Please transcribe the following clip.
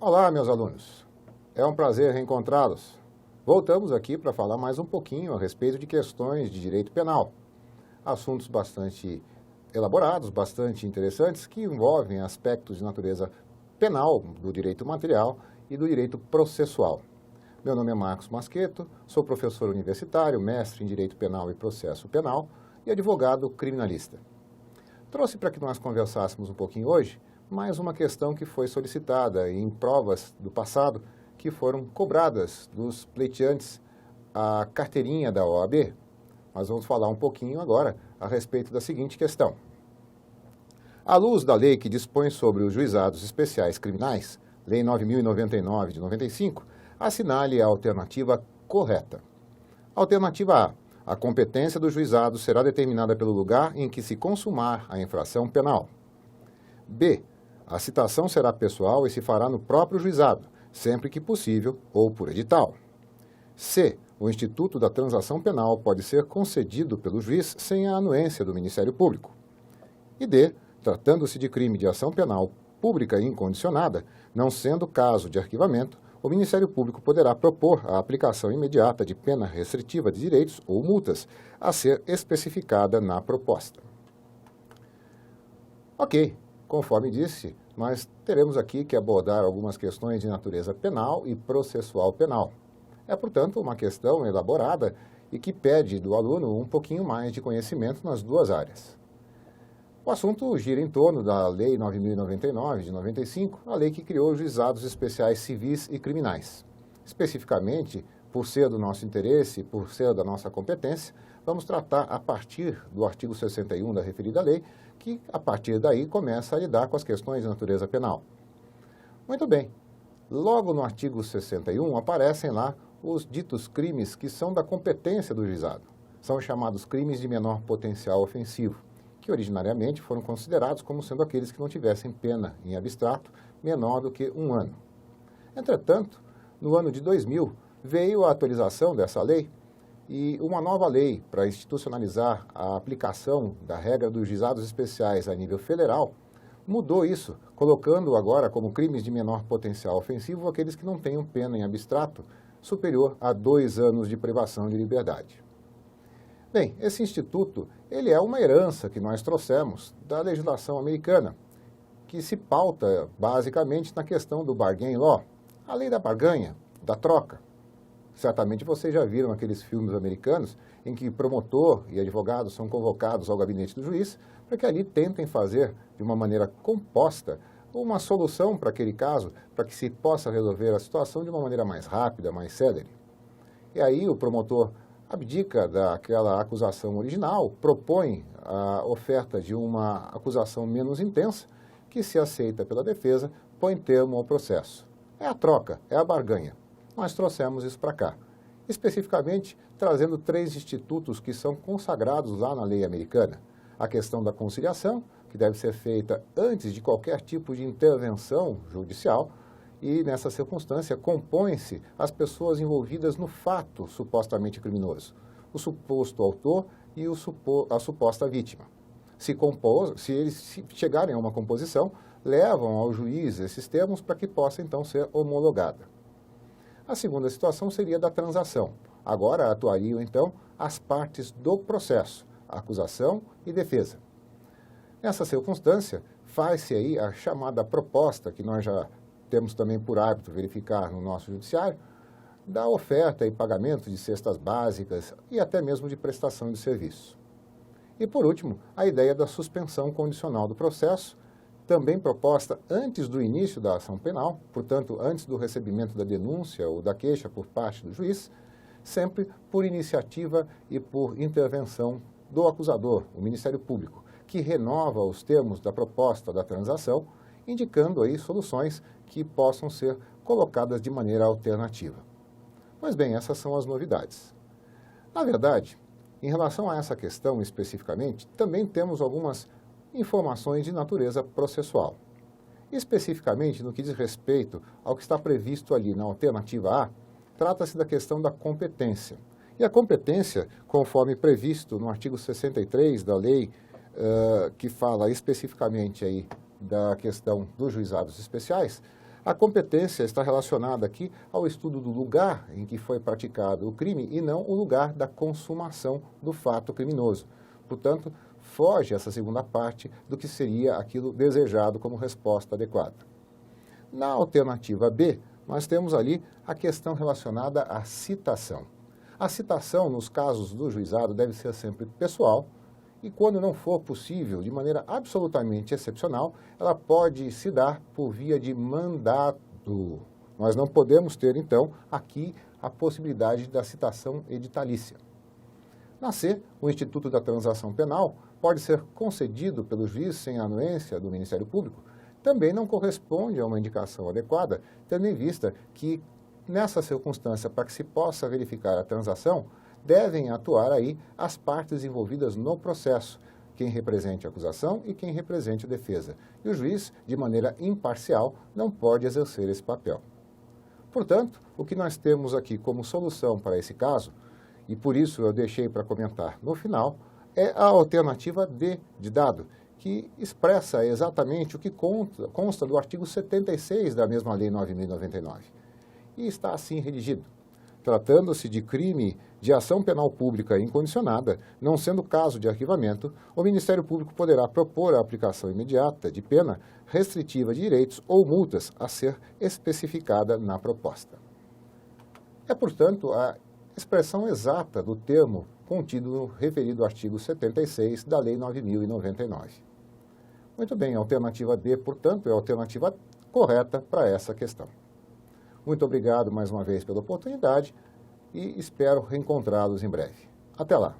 Olá, meus alunos. É um prazer reencontrá-los. Voltamos aqui para falar mais um pouquinho a respeito de questões de direito penal. Assuntos bastante elaborados, bastante interessantes, que envolvem aspectos de natureza penal, do direito material e do direito processual. Meu nome é Marcos Masqueto, sou professor universitário, mestre em Direito Penal e Processo Penal e advogado criminalista. Trouxe para que nós conversássemos um pouquinho hoje mais uma questão que foi solicitada em provas do passado que foram cobradas dos pleiteantes a carteirinha da OAB. Nós vamos falar um pouquinho agora a respeito da seguinte questão. À luz da lei que dispõe sobre os juizados especiais criminais, Lei 9.099 de 95, assinale a alternativa correta. Alternativa A. A competência do juizado será determinada pelo lugar em que se consumar a infração penal. B. A citação será pessoal e se fará no próprio juizado, sempre que possível ou por edital. C. O instituto da transação penal pode ser concedido pelo juiz sem a anuência do Ministério Público. E D. Tratando-se de crime de ação penal pública e incondicionada, não sendo caso de arquivamento, o Ministério Público poderá propor a aplicação imediata de pena restritiva de direitos ou multas a ser especificada na proposta. Ok. Conforme disse, nós teremos aqui que abordar algumas questões de natureza penal e processual penal. É, portanto, uma questão elaborada e que pede do aluno um pouquinho mais de conhecimento nas duas áreas. O assunto gira em torno da Lei 9.099 de 95, a lei que criou os juizados especiais civis e criminais. Especificamente, por ser do nosso interesse, por ser da nossa competência, vamos tratar a partir do artigo 61 da referida lei, que a partir daí começa a lidar com as questões de natureza penal. Muito bem, logo no artigo 61 aparecem lá os ditos crimes que são da competência do juizado. São chamados crimes de menor potencial ofensivo, que originariamente foram considerados como sendo aqueles que não tivessem pena em abstrato menor do que 1 ano. Entretanto, no ano de 2000, veio a atualização dessa lei e uma nova lei para institucionalizar a aplicação da regra dos juizados especiais a nível federal mudou isso, colocando agora como crimes de menor potencial ofensivo aqueles que não tenham pena em abstrato superior a 2 anos de privação de liberdade. Bem, esse instituto ele é uma herança que nós trouxemos da legislação americana, que se pauta basicamente na questão do bargain law, a lei da barganha, da troca. Certamente vocês já viram aqueles filmes americanos em que promotor e advogado são convocados ao gabinete do juiz para que ali tentem fazer de uma maneira composta uma solução para aquele caso, para que se possa resolver a situação de uma maneira mais rápida, mais célere. E aí o promotor abdica daquela acusação original, propõe a oferta de uma acusação menos intensa, que se aceita pela defesa, põe termo ao processo. É a troca, é a barganha. Nós trouxemos isso para cá, especificamente trazendo 3 institutos que são consagrados lá na lei americana. A questão da conciliação, que deve ser feita antes de qualquer tipo de intervenção judicial, e nessa circunstância compõem-se as pessoas envolvidas no fato supostamente criminoso, o suposto autor e a suposta vítima. Se eles chegarem a uma composição, levam ao juiz esses termos para que possa então ser homologada. A segunda situação seria da transação. Agora atuariam, então, as partes do processo, acusação e defesa. Nessa circunstância, faz-se aí a chamada proposta, que nós já temos também por hábito verificar no nosso judiciário, da oferta e pagamento de cestas básicas e até mesmo de prestação de serviço. E, por último, a ideia da suspensão condicional do processo, também proposta antes do início da ação penal, portanto, antes do recebimento da denúncia ou da queixa por parte do juiz, sempre por iniciativa e por intervenção do acusador, o Ministério Público, que renova os termos da proposta da transação, indicando aí soluções que possam ser colocadas de maneira alternativa. Pois bem, essas são as novidades. Na verdade, em relação a essa questão especificamente, também temos algumas informações de natureza processual. Especificamente no que diz respeito ao que está previsto ali na alternativa A, trata-se da questão da competência. E a competência, conforme previsto no artigo 63 da lei, que fala especificamente aí da questão dos juizados especiais, A competência está relacionada aqui ao estudo do lugar em que foi praticado o crime e não o lugar da consumação do fato criminoso. Portanto, foge essa segunda parte do que seria aquilo desejado como resposta adequada. Na alternativa B, nós temos ali a questão relacionada à citação. A citação, nos casos do juizado, deve ser sempre pessoal e, quando não for possível, de maneira absolutamente excepcional, ela pode se dar por via de mandato. Nós não podemos ter, então, aqui a possibilidade da citação editalícia. Na C, o Instituto da Transação Penal pode ser concedido pelo juiz sem anuência do Ministério Público. Também não corresponde a uma indicação adequada, tendo em vista que, nessa circunstância, para que se possa verificar a transação, devem atuar aí as partes envolvidas no processo, quem represente a acusação e quem represente a defesa. E o juiz, de maneira imparcial, não pode exercer esse papel. Portanto, o que nós temos aqui como solução para esse caso, e por isso eu deixei para comentar no final, é a alternativa D de dado, que expressa exatamente o que consta do artigo 76 da mesma Lei 9.099. E está assim redigido. Tratando-se de crime de ação penal pública incondicionada, não sendo caso de arquivamento, o Ministério Público poderá propor a aplicação imediata de pena restritiva de direitos ou multas a ser especificada na proposta. É, portanto, a expressão exata do termo contido no referido artigo 76 da Lei 9.099. Muito bem, a alternativa D, portanto, é a alternativa correta para essa questão. Muito obrigado mais uma vez pela oportunidade e espero reencontrá-los em breve. Até lá!